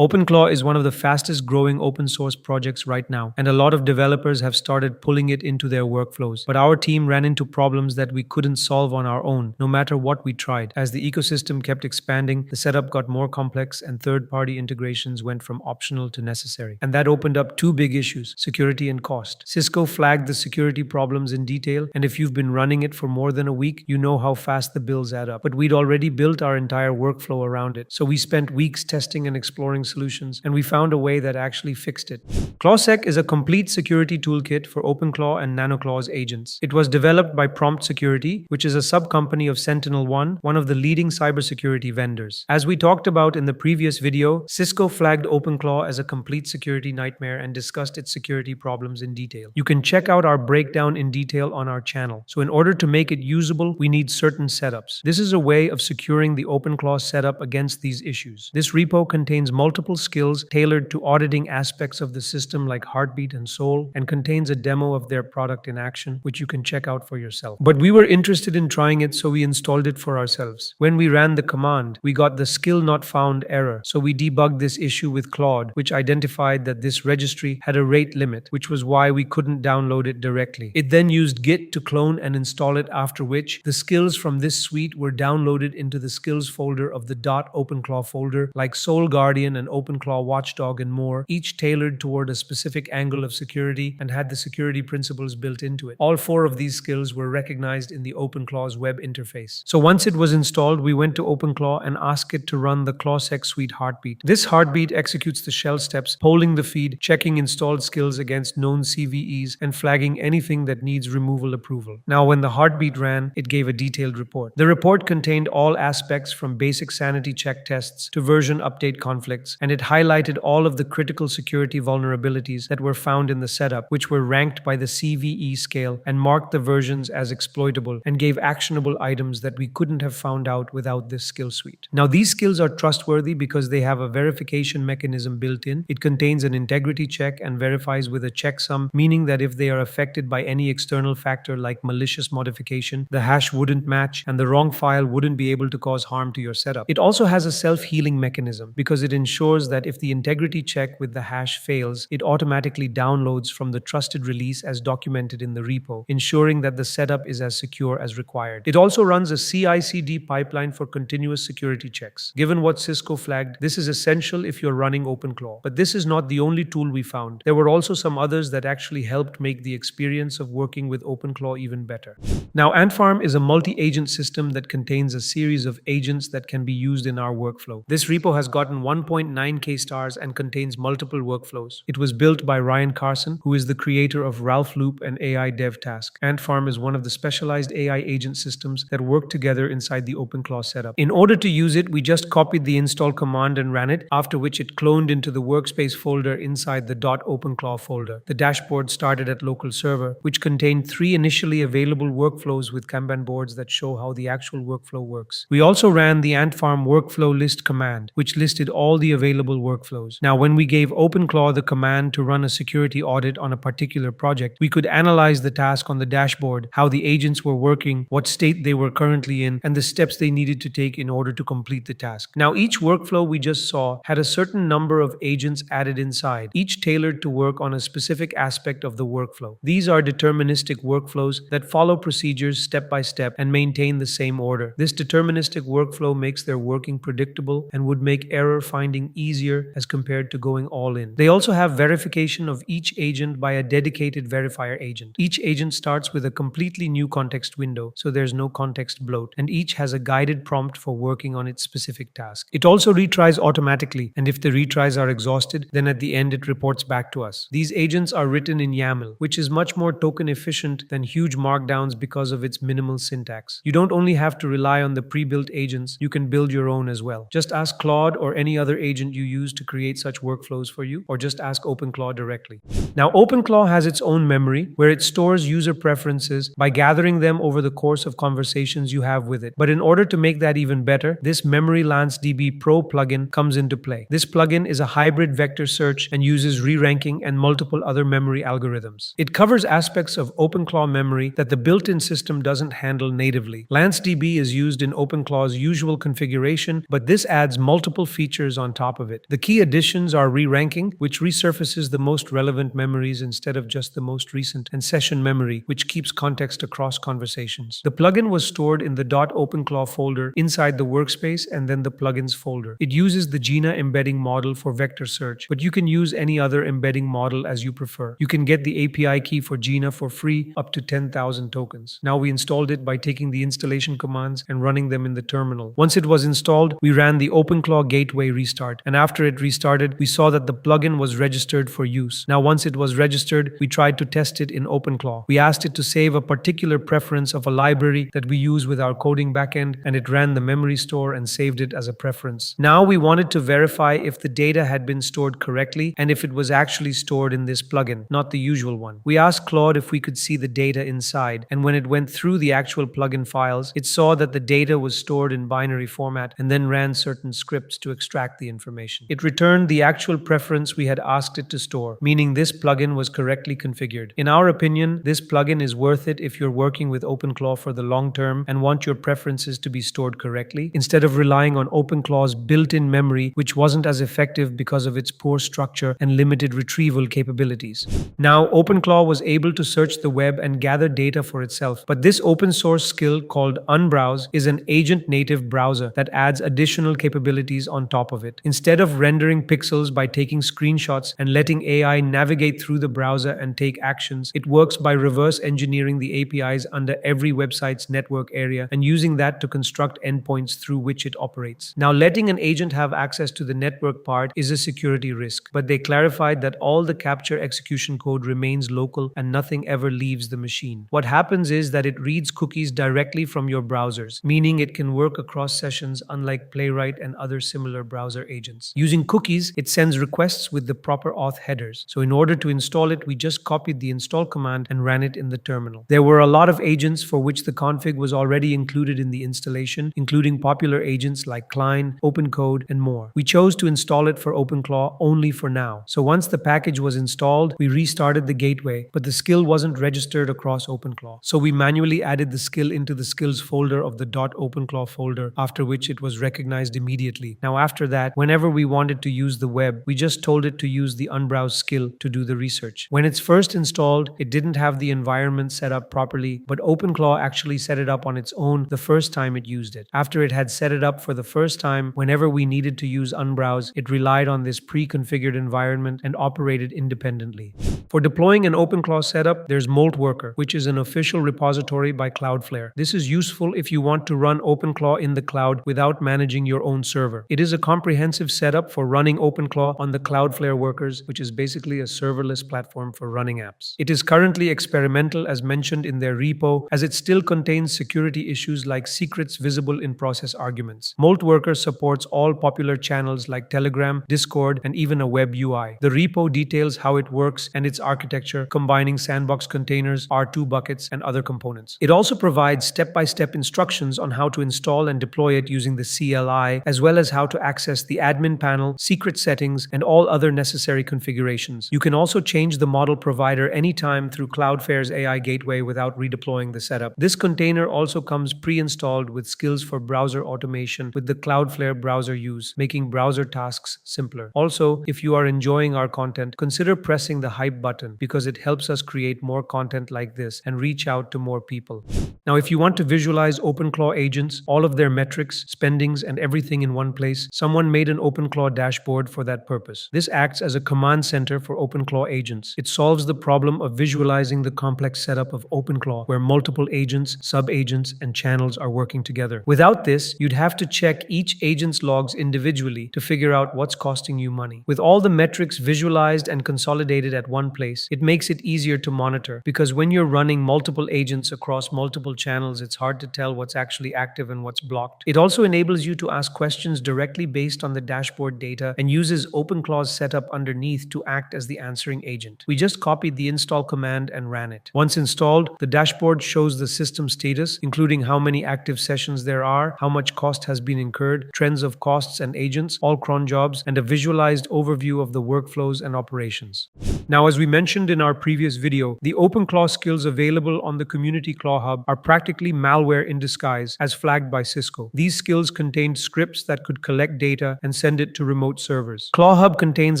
OpenClaw is one of the fastest growing open source projects right now, and a lot of developers have started pulling it into their workflows. But our team ran into problems that we couldn't solve on our own, no matter what we tried. As the ecosystem kept expanding, the setup got more complex and third-party integrations went from optional to necessary. And that opened up two big issues: security and cost. Cisco flagged the security problems in detail, and if you've been running it for more than a week, you know how fast the bills add up. But we'd already built our entire workflow around it, so we spent weeks testing and exploring solutions, and we found a way that actually fixed it. Clawsec is a complete security toolkit for OpenClaw and NanoClaw's agents. It was developed by Prompt Security, which is a sub-company of SentinelOne, one of the leading cybersecurity vendors. As we talked about in the previous video, Cisco flagged OpenClaw as a complete security nightmare and discussed its security problems in detail. You can check out our breakdown in detail on our channel. So in order to make it usable, we need certain setups. This is a way of securing the OpenClaw setup against these issues. This repo contains multiple skills tailored to auditing aspects of the system like heartbeat and soul, and contains a demo of their product in action, which you can check out for yourself. But we were interested in trying it, so we installed it for ourselves. When we ran the command, we got the skill not found error. So we debugged this issue with Claude, which identified that this registry had a rate limit, which was why we couldn't download it directly. It then used Git to clone and install it, after which the skills from this suite were downloaded into the skills folder of the .openclaw folder, like Soul Guardian and OpenClaw Watchdog and more, each tailored toward a specific angle of security and had the security principles built into it. All four of these skills were recognized in the OpenClaw's web interface. So once it was installed, we went to OpenClaw and asked it to run the Clawsec suite heartbeat. This heartbeat executes the shell steps, polling the feed, checking installed skills against known CVEs, and flagging anything that needs removal approval. Now, when the heartbeat ran, it gave a detailed report. The report contained all aspects from basic sanity check tests to version update conflicts, and it highlighted all of the critical security vulnerabilities that were found in the setup, which were ranked by the CVE scale and marked the versions as exploitable, and gave actionable items that we couldn't have found out without this skill suite. Now, these skills are trustworthy because they have a verification mechanism built in. It contains an integrity check and verifies with a checksum, meaning that if they are affected by any external factor like malicious modification, the hash wouldn't match and the wrong file wouldn't be able to cause harm to your setup. It also has a self-healing mechanism because it ensures that if the integrity check with the hash fails, it automatically downloads from the trusted release as documented in the repo, ensuring that the setup is as secure as required. It also runs a CI/CD pipeline for continuous security checks. Given what Cisco flagged, this is essential if you're running OpenClaw. But this is not the only tool we found. There were also some others that actually helped make the experience of working with OpenClaw even better. Now, Antfarm is a multi-agent system that contains a series of agents that can be used in our workflow. This repo has gotten 1.9k stars and contains multiple workflows. It was built by Ryan Carson, who is the creator of Ralph Loop and AI Dev Task. Antfarm is one of the specialized AI agent systems that work together inside the OpenClaw setup. In order to use it, we just copied the install command and ran it, after which it cloned into the workspace folder inside the .openclaw folder. The dashboard started at local server, which contained 3 initially available workflows with Kanban boards that show how the actual workflow works. We also ran the Antfarm workflow list command, which listed all the available workflows. Now, when we gave OpenClaw the command to run a security audit on a particular project, we could analyze the task on the dashboard, how the agents were working, what state they were currently in, and the steps they needed to take in order to complete the task. Now, each workflow we just saw had a certain number of agents added inside, each tailored to work on a specific aspect of the workflow. These are deterministic workflows that follow procedures step by step and maintain the same order. This deterministic workflow makes their working predictable and would make error finding easier as compared to going all in. They also have verification of each agent by a dedicated verifier agent. Each agent starts with a completely new context window, so there's no context bloat, and each has a guided prompt for working on its specific task. It also retries automatically, and if the retries are exhausted, then at the end it reports back to us. These agents are written in YAML, which is much more token efficient than huge markdowns because of its minimal syntax. You don't only have to rely on the pre-built agents, you can build your own as well. Just ask Claude or any other agent you use to create such workflows for you, or just ask OpenClaw directly. Now, OpenClaw has its own memory where it stores user preferences by gathering them over the course of conversations you have with it. But in order to make that even better, this Memory LanceDB Pro plugin comes into play. This plugin is a hybrid vector search and uses re-ranking and multiple other memory algorithms. It covers aspects of OpenClaw memory that the built-in system doesn't handle natively. LanceDB is used in OpenClaw's usual configuration, but this adds multiple features on top top of it. The key additions are re-ranking, which resurfaces the most relevant memories instead of just the most recent, and session memory, which keeps context across conversations. The plugin was stored in the .openclaw folder inside the workspace and then the plugins folder. It uses the Gemini embedding model for vector search, but you can use any other embedding model as you prefer. You can get the API key for Gemini for free up to 10,000 tokens. Now we installed it by taking the installation commands and running them in the terminal. Once it was installed, we ran the OpenClaw gateway restart, and after it restarted, we saw that the plugin was registered for use. Now once it was registered, we tried to test it in OpenClaw. We asked it to save a particular preference of a library that we use with our coding backend, and it ran the memory store and saved it as a preference. Now we wanted to verify if the data had been stored correctly and if it was actually stored in this plugin, not the usual one. We asked Claude if we could see the data inside, and when it went through the actual plugin files, it saw that the data was stored in binary format and then ran certain scripts to extract the information. It returned the actual preference we had asked it to store, meaning this plugin was correctly configured. In our opinion, this plugin is worth it if you're working with OpenClaw for the long term and want your preferences to be stored correctly, instead of relying on OpenClaw's built-in memory, which wasn't as effective because of its poor structure and limited retrieval capabilities. Now, OpenClaw was able to search the web and gather data for itself, but this open source skill called Unbrowse is an agent-native browser that adds additional capabilities on top of it. Instead of rendering pixels by taking screenshots and letting AI navigate through the browser and take actions, it works by reverse engineering the APIs under every website's network area and using that to construct endpoints through which it operates. Now, letting an agent have access to the network part is a security risk, but they clarified that all the capture execution code remains local and nothing ever leaves the machine. What happens is that it reads cookies directly from your browsers, meaning it can work across sessions unlike Playwright and other similar browser agents. Using cookies, it sends requests with the proper auth headers. So in order to install it, we just copied the install command and ran it in the terminal. There were a lot of agents for which the config was already included in the installation, including popular agents like Klein, OpenCode, and more. We chose to install it for OpenClaw only for now. So once the package was installed, we restarted the gateway, but the skill wasn't registered across OpenClaw. So we manually added the skill into the skills folder of the .openclaw folder, after which it was recognized immediately. Now after that, whenever we wanted to use the web, we just told it to use the Unbrowse skill to do the research. When it's first installed, it didn't have the environment set up properly, but OpenClaw actually set it up on its own the first time it used it. After it had set it up for the first time, whenever we needed to use Unbrowse, it relied on this pre-configured environment and operated independently. For deploying an OpenClaw setup, there's MoltWorker, which is an official repository by Cloudflare. This is useful if you want to run OpenClaw in the cloud without managing your own server. It is a comprehensive setup for running OpenClaw on the Cloudflare workers, which is basically a serverless platform for running apps. It is currently experimental as mentioned in their repo, as it still contains security issues like secrets visible in process arguments. MoltWorker supports all popular channels like Telegram, Discord, and even a web UI. The repo details how it works and its architecture, combining sandbox containers, R2 buckets, and other components. It also provides step-by-step instructions on how to install and deploy it using the CLI, as well as how to access the admin panel, secret settings, and all other necessary configurations. You can also change the model provider anytime through Cloudflare's AI gateway without redeploying the setup. This container also comes pre-installed with skills for browser automation with the Cloudflare browser use, making browser tasks simpler. Also, if you are enjoying our content, consider pressing the hype button because it helps us create more content like this and reach out to more people. Now, if you want to visualize OpenClaw agents, all of their metrics, spendings, and everything in one place, someone made an OpenClaw dashboard for that purpose. This acts as a command center for OpenClaw agents. It solves the problem of visualizing the complex setup of OpenClaw, where multiple agents, sub-agents, and channels are working together. Without this, you'd have to check each agent's logs individually to figure out what's costing you money. With all the metrics visualized and consolidated at one place, it makes it easier to monitor, because when you're running multiple agents across multiple channels, it's hard to tell what's actually active and what's blocked. It also enables you to ask questions directly based on the dashboard data and uses OpenClaw's setup underneath to act as the answering agent. We just copied the install command and ran it. Once installed, the dashboard shows the system status, including how many active sessions there are, how much cost has been incurred, trends of costs and agents, all cron jobs, and a visualized overview of the workflows and operations. Now, as we mentioned in our previous video, the OpenClaw skills available on the community ClawHub are practically malware in disguise, as flagged by Cisco. These skills contained scripts that could collect data and and send it to remote servers. ClawHub contains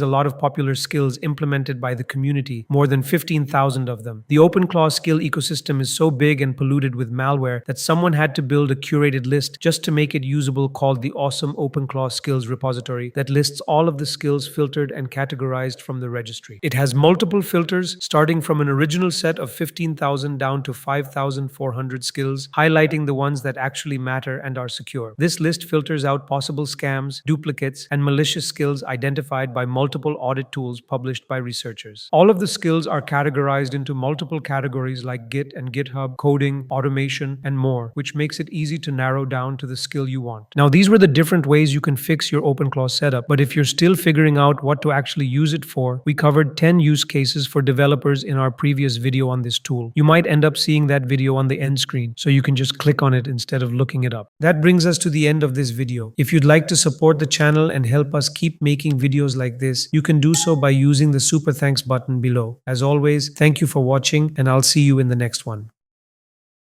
a lot of popular skills implemented by the community, more than 15,000 of them. The OpenClaw skill ecosystem is so big and polluted with malware that someone had to build a curated list just to make it usable, called the awesome OpenClaw skills repository that lists all of the skills filtered and categorized from the registry. It has multiple filters starting from an original set of 15,000 down to 5,400 skills, highlighting the ones that actually matter and are secure. This list filters out possible scams, duplicates, and malicious skills identified by multiple audit tools published by researchers. All of the skills are categorized into multiple categories like Git and GitHub, coding, automation, and more, which makes it easy to narrow down to the skill you want. Now, these were the different ways you can fix your OpenClaw setup, but if you're still figuring out what to actually use it for, we covered 10 use cases for developers in our previous video on this tool. You might end up seeing that video on the end screen, so you can just click on it instead of looking it up. That brings us to the end of this video. If you'd like to support the channel and help us keep making videos like this, you can do so by using the super thanks button below. As always, thank you for watching, and I'll see you in the next one.